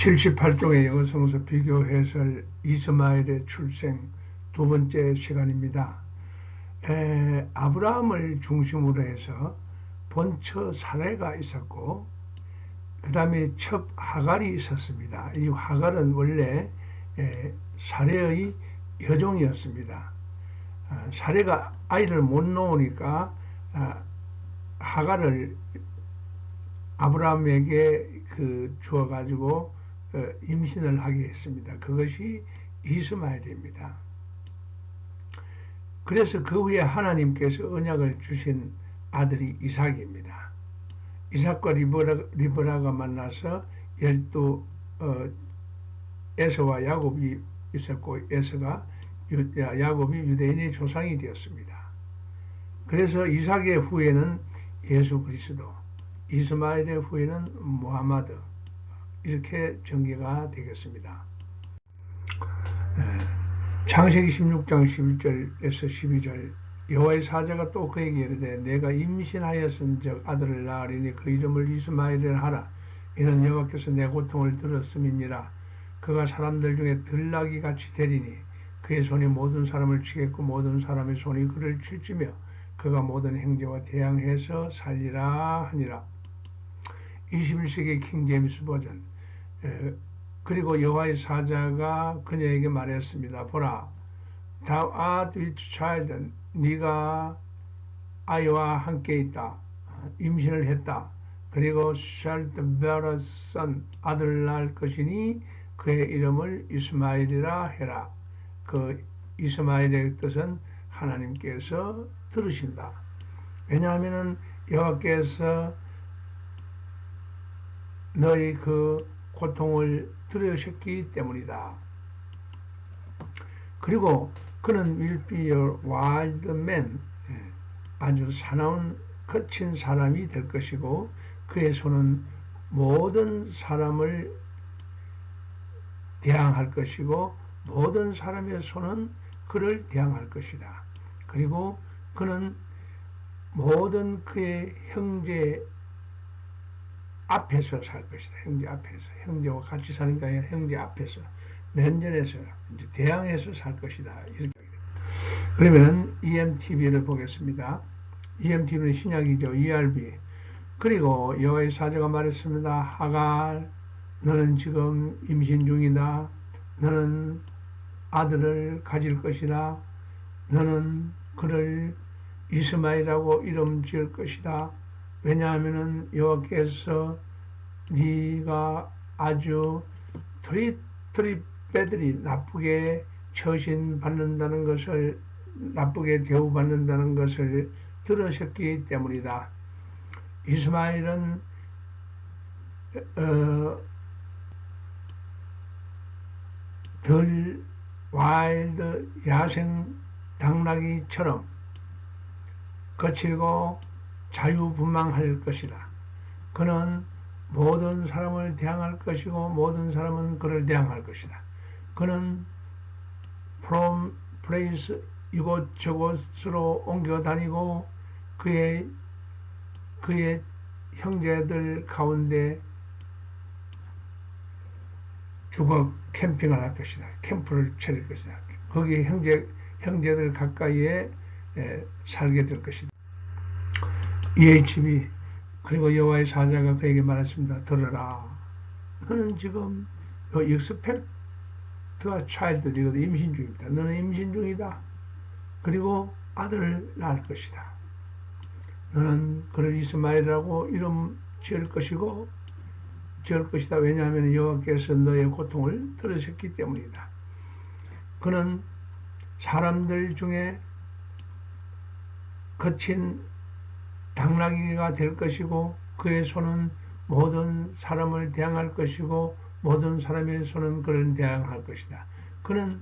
78종의 영어 성서 비교 해설 이스마엘의 출생 두 번째 시간입니다. 아브라함을 중심으로 해서 본처 사레가 있었고 그 다음에 첩 하갈이 있었습니다. 이 하갈은 원래 사레의 여종이었습니다. 사레가 아이를 못 놓으니까 하갈을 아브라함에게 주어가지고 임신을 하게 했습니다. 그것이 이스마엘입니다. 그래서 그 후에 하나님께서 언약을 주신 아들이 이삭입니다. 이삭과 리브라가 만나서 에서와 야곱이 있었고 야곱이 유대인의 조상이 되었습니다. 그래서 이삭의 후에는 예수 그리스도, 이스마엘의 후에는 무하마드, 이렇게 전개가 되겠습니다. 창세기 16장 11절에서 12절 여호와의 사자가 또 그에게 이르되 내가 임신하였은즉 아들을 낳으리니 그 이름을 이스마엘이라 하라. 이는 여호와께서 내 고통을 들었음이니라. 그가 사람들 중에 들나귀 같이 되리니 그의 손이 모든 사람을 치겠고 모든 사람의 손이 그를 칠지며 그가 모든 형제와 대항해서 살리라 하니라. 21세기 킹제임스 버전. 그리고 여호와의 사자가 그녀에게 말했습니다. 보라, thou art with child. 네가 아이와 함께 있다. 임신을 했다. 그리고 shalt bear a son. 아들을 낳을 것이니 그의 이름을 이스마엘이라 해라. 그 이스마엘의 뜻은 하나님께서 들으신다. 왜냐하면 여호와께서 너희 그 고통을 들으셨기 때문이다. 그리고 그는 will be a wild man. 아주 사나운 거친 사람이 될 것이고 그의 손은 모든 사람을 대항할 것이고 모든 사람의 손은 그를 대항할 것이다. 그리고 그는 모든 그의 형제 앞에서 살 것이다. 형제 앞에서. 형제와 같이 사는 게 아니라 형제 앞에서. 면전에서 대항해서 살 것이다. 이렇게. 그러면 EMTB를 보겠습니다. EMTB는 신약이죠. ERB. 그리고 여호와의 사자가 말했습니다. 하갈, 너는 지금 임신 중이다. 너는 아들을 가질 것이다. 너는 그를 이스마엘이라고 이름 지을 것이다. 왜냐하면 여호와께서 네가 아주 트리트리배들이 나쁘게 처신받는다는 것을, 나쁘게 대우받는다는 것을 들으셨기 때문이다. 이스마엘은 덜 와일드 야생 당나귀처럼 거칠고 자유분방할 것이다. 그는 모든 사람을 대항할 것이고 모든 사람은 그를 대항할 것이다. 그는 from place 이곳저곳으로 옮겨 다니고 그의 형제들 가운데 주거 캠핑을 할 것이다. 캠프를 차릴 것이다. 거기에 형제들 가까이에 살게 될 것이다. EHB. 그리고 여호와의 사자가 그에게 말했습니다. 들어라. 너는 지금 expect가 child이거든. 임신 중이다. 너는 임신 중이다. 그리고 아들을 낳을 것이다. 너는 그를 이스마엘이라고 이름 지을 것이다. 왜냐하면 여호와께서 너의 고통을 들으셨기 때문이다. 그는 사람들 중에 거친 당나귀가 될 것이고 그의 손은 모든 사람을 대항할 것이고 모든 사람의 손은 그를 대항할 것이다. 그는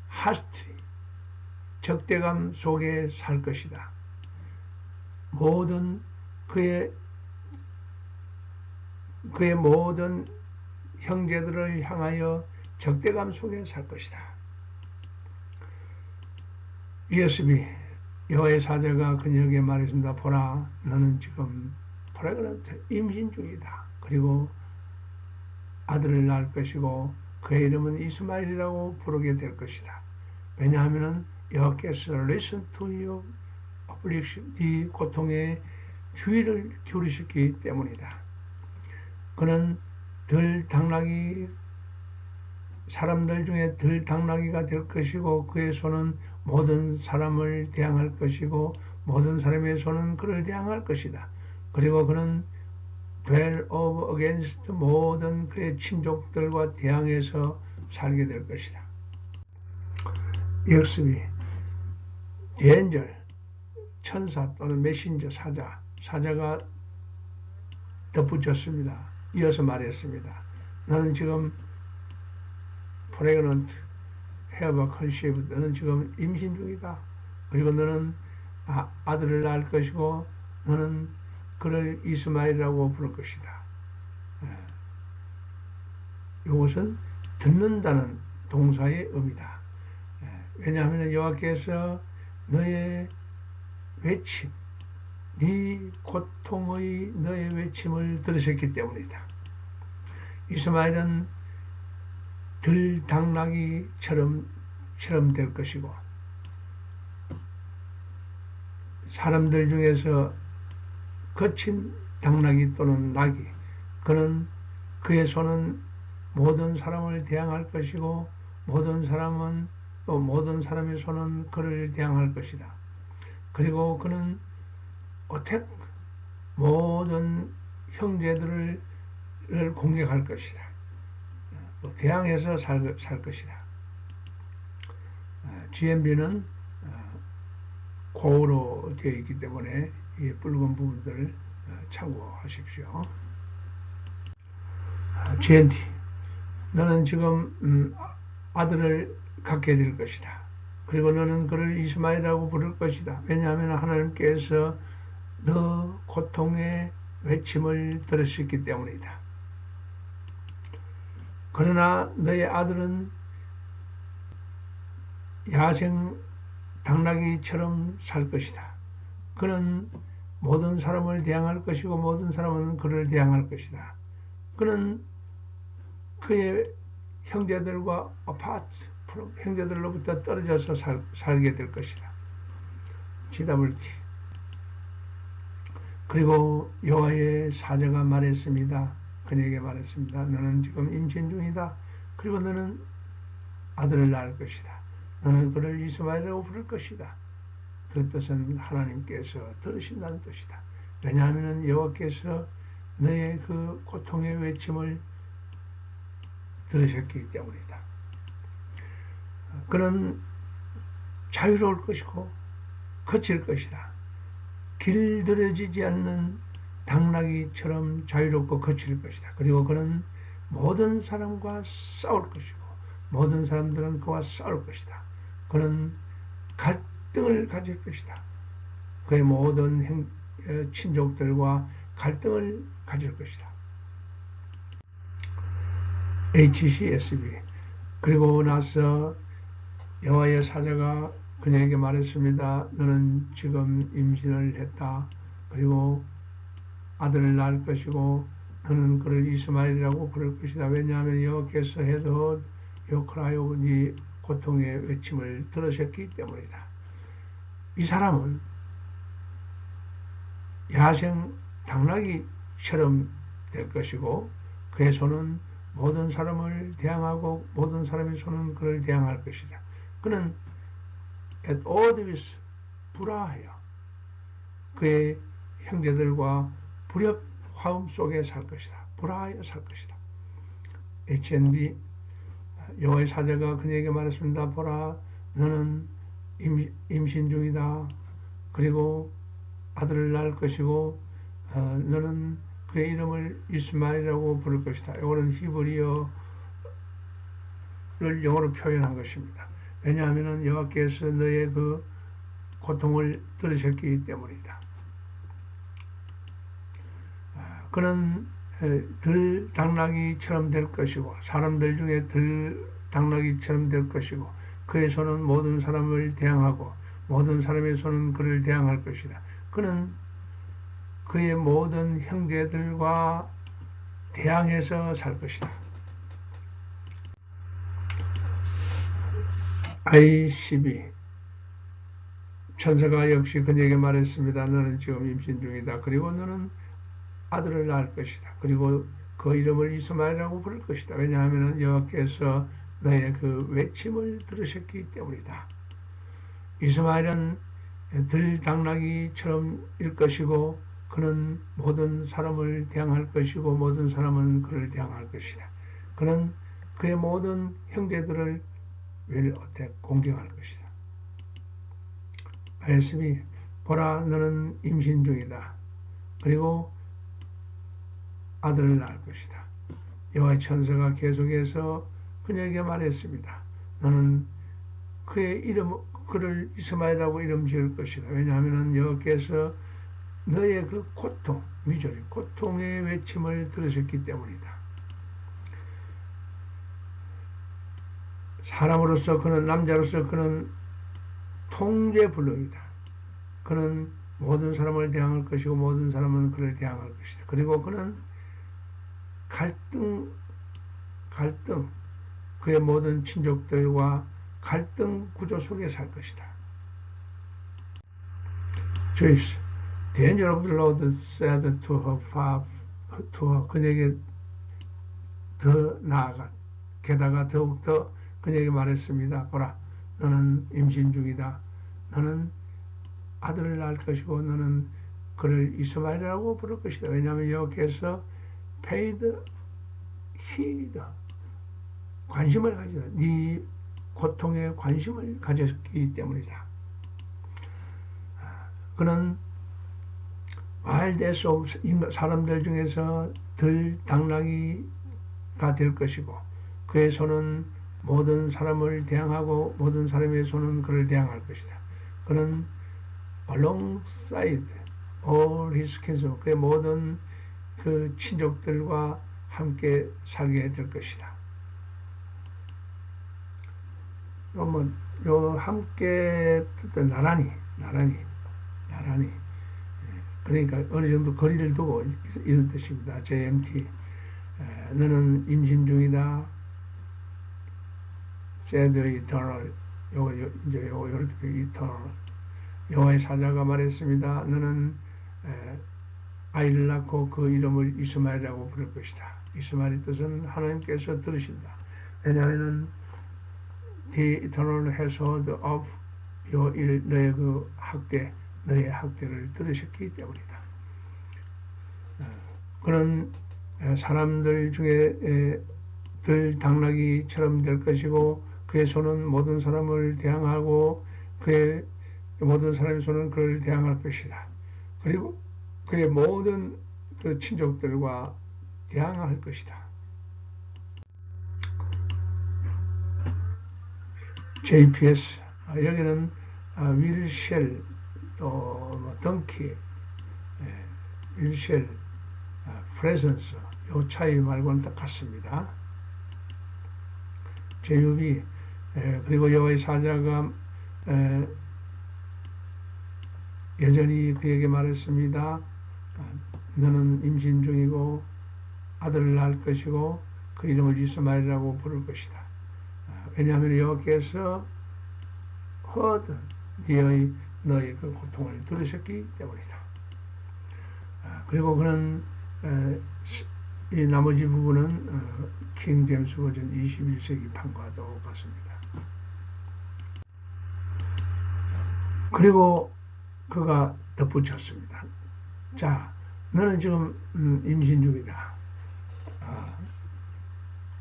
하스트리, 적대감 속에 살 것이다. 모든 그의 모든 형제들을 향하여 적대감 속에 살 것이다. ESB. 여호와의 사자가 그녀에게 말했습니다. 보라, 너는 지금 프레그넌트, 임신 중이다. 그리고 아들을 낳을 것이고 그의 이름은 이스마엘이라고 부르게 될 것이다. 왜냐하면 여호와께서 listen to your affliction, 네 고통에 주의를 기울이셨기 때문이다. 그는 사람들 중에 들당나귀가 될 것이고 그의 손은 모든 사람을 대항할 것이고 모든 사람의 손은 그를 대항할 것이다. 그리고 그는 dwell over against 모든 그의 친족들과 대항해서 살게 될 것이다. 역습이 대언절 천사 또는 메신저 사자가 덧붙였습니다. 이어서 말했습니다. 너는 지금 pregnant, have a conceived. 너는 지금 임신 중이다. 그리고 너는 아들을 낳을 것이고 너는 그를 이스마엘이라고 부를 것이다. 이것은 듣는다는 동사의 의미다. 왜냐하면 여호와께서 너의 외침, 네 고통의 너의 외침을 들으셨기 때문이다. 이스마엘은 들당나귀처럼 될 것이고 사람들 중에서 거친 당나귀 또는 나귀, 그의 손은 모든 사람을 대항할 것이고 모든 사람의 손은 그를 대항할 것이다. 그리고 그는 모든 형제들을 공격할 것이다. 또 대항해서 살 것이다. GMB는 고어로 되어 있기 때문에 이 붉은 부분들을 참고하십시오. GNT, 너는 지금 아들을 갖게 될 것이다. 그리고 너는 그를 이스마엘이라고 부를 것이다. 왜냐하면 하나님께서 너 고통의 외침을 들으셨기 때문이다. 그러나 너의 아들은 야생 당나귀처럼 살 것이다. 그는 모든 사람을 대항할 것이고 모든 사람은 그를 대항할 것이다. 그는 그의 형제들과 형제들로부터 떨어져서 살게 될 것이다. GWT. 그리고 여호와의 사자가 말했습니다. 그에게 말했습니다. 너는 지금 임신 중이다. 그리고 너는 아들을 낳을 것이다. 너는 그를 이스마엘이라고 부를 것이다. 그 뜻은 하나님께서 들으신다는 뜻이다. 왜냐하면 여호와께서 너의 그 고통의 외침을 들으셨기 때문이다. 그는 자유로울 것이고 거칠 것이다. 길들여지지 않는 당나귀처럼 자유롭고 거칠 것이다. 그리고 그는 모든 사람과 싸울 것이고 모든 사람들은 그와 싸울 것이다. 그는 갈등을 가질 것이다. 그의 모든 친족들과 갈등을 가질 것이다. HCSB. 그리고 나서 여호와의 사자가 그녀에게 말했습니다. 너는 지금 임신을 했다. 그리고 아들을 낳을 것이고 너는 그를 이스마엘이라고 부를 것이다. 왜냐하면 여호와께서 해도 요크라요 네 고통의 외침을 들으셨기 때문이다. 이 사람은 야생 당나귀처럼 될 것이고 그의 손은 모든 사람을 대항하고 모든 사람의 손은 그를 대항할 것이다. 그는 at odds 불화하여 그의 형제들과 불협 화음 속에 살 것이다. 불화하여 살 것이다. HNB. 여호와의 사자가 그에게 말했습니다. 보라, 너는 임신 중이다. 그리고 아들을 낳을 것이고 너는 그의 이름을 이스마엘이라고 부를 것이다. 이거는 히브리어를 영어로 표현한 것입니다. 왜냐하면 여호와께서 너의 그 고통을 들으셨기 때문이다. 그는 들당나귀처럼 될 것이고 사람들 중에 들당나귀처럼 될 것이고 그의 손은 모든 사람을 대항하고 모든 사람의 손은 그를 대항할 것이다. 그는 그의 모든 형제들과 대항해서 살 것이다. I12 천사가 역시 그에게 말했습니다. 너는 지금 임신 중이다. 그리고 너는 아들을 낳을 것이다. 그리고 그 이름을 이스마엘이라고 부를 것이다. 왜냐하면 여호와께서 너의 그 외침을 들으셨기 때문이다. 이스마엘은 들당나귀처럼 일 것이고 그는 모든 사람을 대항할 것이고 모든 사람은 그를 대항할 것이다. 그는 그의 모든 형제들을 공경할 것이다. 말씀이 보라 너는 임신 중이다. 그리고 아들을 낳을 것이다. 여호와의 천사가 계속해서 그녀에게 말했습니다. 너는 그를 이스마엘이라고 이름 지을 것이다. 왜냐하면 여호와께서 너의 그 고통, 미저리, 고통의 외침을 들으셨기 때문이다. 사람으로서 그는 남자로서 그는 통제불능이다. 그는 모든 사람을 대항할 것이고 모든 사람은 그를 대항할 것이다. 그리고 그는 갈등, 그의 모든 친족들과 갈등 구조 속에 살 것이다. Joyce, the angel of the Lord said to her father, 그에게 더 나아가, 게다가 더욱더 그에게 말했습니다. 보라, 너는 임신 중이다. 너는 아들을 낳을 것이고 너는 그를 이스마엘이라고 부를 것이다. 왜냐하면 여호와께서 paid heed, 관심을 가지다. 네 고통에 관심을 가졌기 때문이다. 그는 와일드에서 사람들 중에서 덜 당나귀가 될 것이고 그의 손은 모든 사람을 대항하고 모든 사람의 손은 그를 대항할 것이다. 그는 alongside all his kinsmen, 그의 모든 그 친족들과 함께 살게 될 것이다. 요 함께 나란히 그러니까 어느 정도 거리를 두고 이런 뜻입니다. JMT 너는 임신 중이다. said eternal 요거 이렇게 eternal 여호와의 사자가 말했습니다. 너는 아이를 낳고 그 이름을 이스마엘이라고 부를 것이다. 이스마엘의 뜻은 하나님께서 들으신다. 왜냐하면 the eternal has heard of 너의 그 너의 학대를 들으셨기 때문이다. 그는 사람들 중에 들 당나귀처럼 될 것이고 그의 손은 모든 사람을 대항하고 그의 모든 사람의 손은 그를 대항할 것이다. 그리고 그의 모든 그 친족들과 대항할 것이다. JPS 여기는 윌쉘 또 덩키 윌쉘 프레전스 요 차이 말고는 똑같습니다. JUB 그리고 여호와의 사자가 여전히 그에게 말했습니다. 너는 임신 중이고 아들을 낳을 것이고 그 이름을 이스마엘이라고 부를 것이다. 왜냐하면 여호와께서 너의 그 고통을 들으셨기 때문이다. 그리고 그는 이 나머지 부분은 킹 제임스 버전 21세기 판과 똑같습니다. 그리고 그가 덧붙였습니다. 자, 너는 지금 임신 중이다.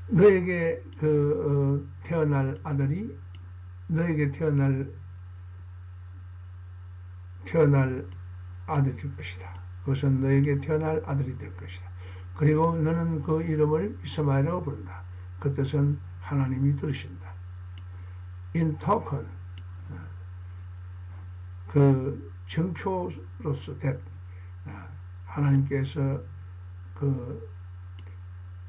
너에게 태어날 아들이 너에게 태어날 아들일 것이다. 그것은 너에게 태어날 아들이 될 것이다. 그리고 너는 그 이름을 이스마엘이라고 부른다. 그 뜻은 하나님이 들으신다. In token, 그 증표로서 하나님께서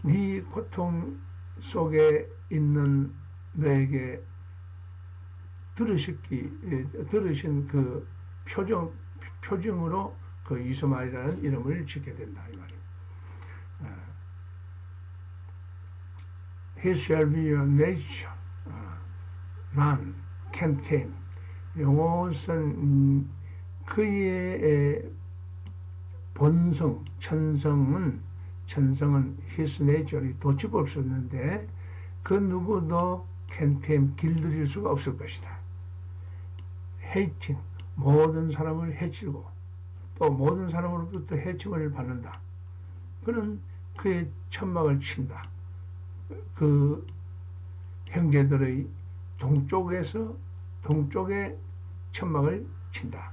네 고통 속에 있는 너에게 들으신 그 표징으로 그 이스마엘이라는 이름을 짓게 된다 이 말이에요. He shall be your nation. 난 can tame. 이것은 그의 본성, 천성은 his nature이 도취볼 수 없는데 그 누구도 can tame, 길들일 수가 없을 것이다. hating, 모든 사람을 해치고 또 모든 사람으로부터 해침을 받는다. 그는 그의 천막을 친다. 그 형제들의 동쪽에 천막을 친다.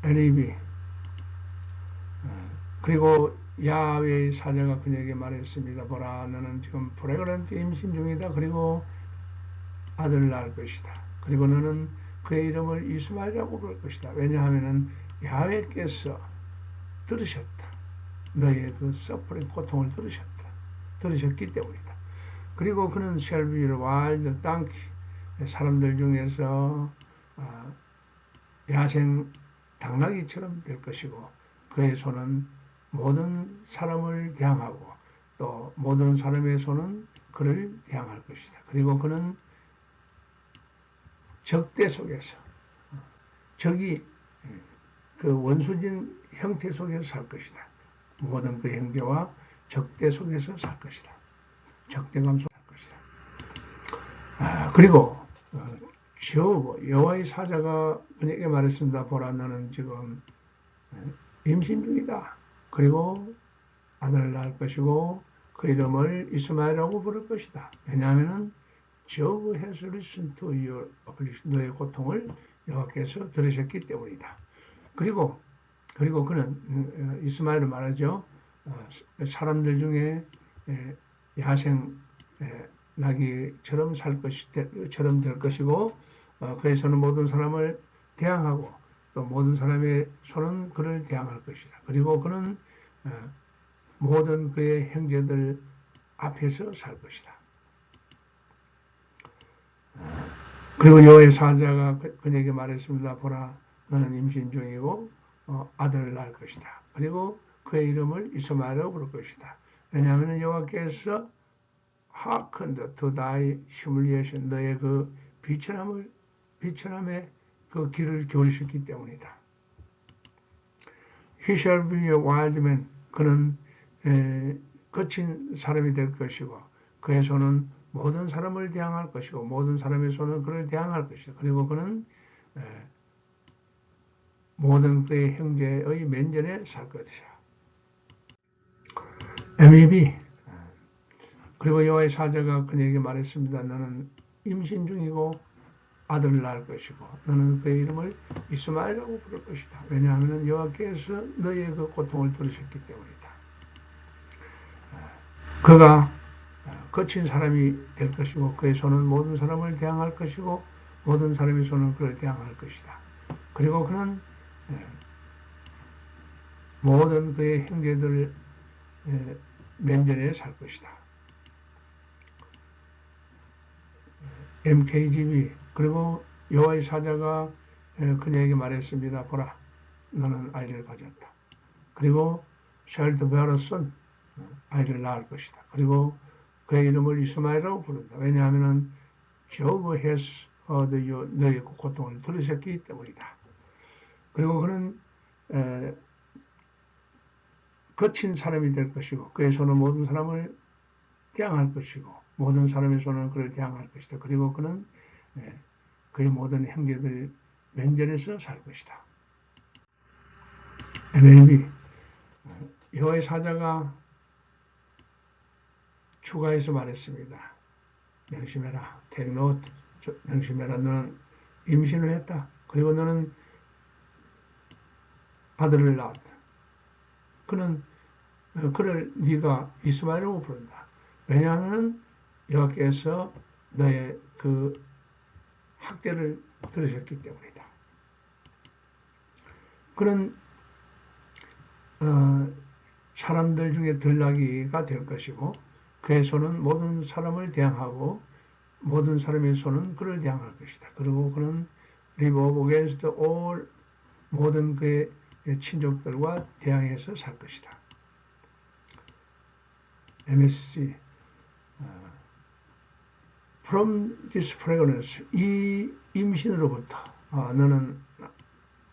NAB. 그리고 야훼의 사자가 그에게 말했습니다. 보라, 너는 지금 프레그넌트 임신 중이다. 그리고 아들을 낳을 것이다. 그리고 너는 그의 이름을 이스마엘이라고 부를 것이다. 왜냐하면 야훼께서 들으셨다. 너의 그 서프링 고통을 들으셨기 때문이다. 그리고 그는 shall be a wild donkey, 사람들 중에서 야생 당나귀처럼 될 것이고 그의 손은 모든 사람을 대항하고 또 모든 사람의 손은 그를 대항할 것이다. 그리고 그는 적대 속에서 적이 그 원수진 형태 속에서 살 것이다. 모든 그 형제와 적대 속에서 살 것이다. 적대감 속에서 살 것이다. 그리고 여호와의 사자가 그에게 말했습니다. 보라, 너는 지금 임신 중이다. 그리고 아들을 낳을 것이고 그 이름을 이스마엘이라고 부를 것이다. 왜냐하면 Job has listened to your affliction, 너의 고통을 여호와께서 들으셨기 때문이다. 그리고 그는 이스마엘을 말하죠. 사람들 중에 야생 나귀처럼 처럼 될 것이고 그의 손은 모든 사람을 대항하고 또 모든 사람의 손은 그를 대항할 것이다. 그리고 그는 모든 그의 형제들 앞에서 살 것이다. 그리고 여호와의 사자가 그에게 말했습니다. 보라, 너는 임신 중이고 아들을 낳을 것이다. 그리고 그의 이름을 이스마엘이라고 부를 것이다. 왜냐하면 여호와께서 hearkened to thy humiliation, 너의 그 비천함의 그 귀를 기울이셨기 때문이다. He shall be a wild man, 그는 거친 사람이 될 것이고 그의 손은 모든 사람을 대항할 것이고 모든 사람의 손은 그를 대항할 것이다. 그리고 그는 모든 그의 형제의 면전에 살 것이다. MEB. 그리고 여호와의 사자가 그에게 말했습니다. 너는 임신 중이고 아들을 낳을 것이고 너는 그의 이름을 이스마엘이라고 부를 것이다. 왜냐하면 여호와께서 너의 그 고통을 들으셨기 때문이다. 그가 거친 사람이 될 것이고 그의 손은 모든 사람을 대항할 것이고 모든 사람의 손은 그를 대항할 것이다. 그리고 그는 모든 그의 형제들 면전에 살 것이다. MKGB. 그리고 여호와의 사자가 그에게 말했습니다. 보라, 너는 아이를 가졌다. 그리고 shall bear a son, 아이를 낳을 것이다. 그리고 그의 이름을 이스마엘이라고 부른다. 왜냐하면 Job has heard you, 너의 고통을 들으셨기 때문이다. 그리고 그는 거친 사람이 될 것이고 그의 손은 모든 사람을 대항할 것이고 모든 사람의 손은 그를 대항할 것이다. 그리고 그는 그의 모든 형제들 면전에서 살 것이다. NLB. 여호와의 사자가 추가해서 말했습니다. 명심해라. take note. 명심해라. 너는 임신을 했다. 그리고 너는 아들을 낳았다. 그를 네가 이스마엘이라고 부른다. 왜냐하면 여호와께서 너의 그 학대를 들으셨기 때문이다. 그는 사람들 중에 들나귀가 될 것이고 그의 손은 모든 사람을 대항하고 모든 사람의 손은 그를 대항할 것이다. 그리고 그는 live against all, 모든 그의 친족들과 대항해서 살 것이다. MSC. from this fragrance, 이 임신으로부터 너는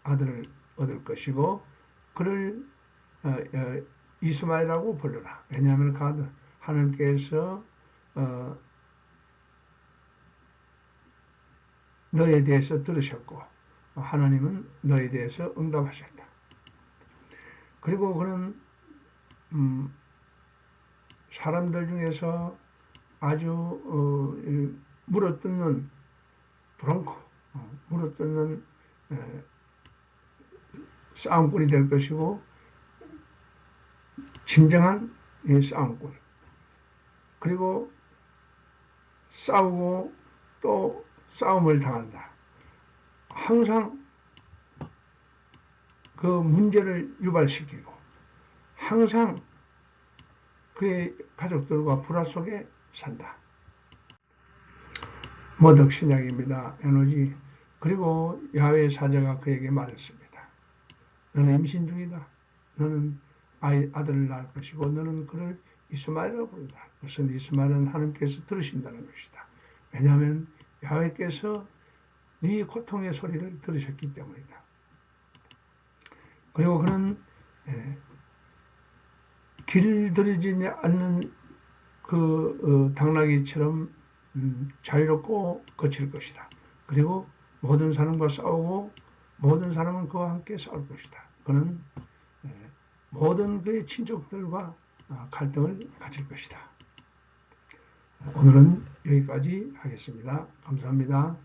아들을 얻을 것이고 그를 이스마엘이라고 부르라. 왜냐하면 그 아들 하나님께서 너에 대해서 들으셨고 하나님은 너에 대해서 응답하셨다. 그리고 그는 사람들 중에서 아주 물어뜯는 브롱코, 물어뜯는 싸움꾼이 될 것이고 진정한 싸움꾼. 그리고 싸우고 또 싸움을 당한다. 항상 그 문제를 유발시키고 항상 그의 가족들과 불화 속에 산다. 모독 신약입니다. 에너지. 그리고 야훼의 사자가 그에게 말했습니다. 너는 임신 중이다. 너는 아들을 낳을 것이고 너는 그를 이스마엘이라고 부른다. 그것은 이스마엘은 하나님께서 들으신다는 것이다. 왜냐하면 야훼께서 네 고통의 소리를 들으셨기 때문이다. 그리고 그는 길들이지 않는 그 당나귀처럼 자유롭고 거칠 것이다. 그리고 모든 사람과 싸우고 모든 사람은 그와 함께 싸울 것이다. 그는 모든 그의 친족들과 갈등을 가질 것이다. 오늘은 여기까지 하겠습니다. 감사합니다.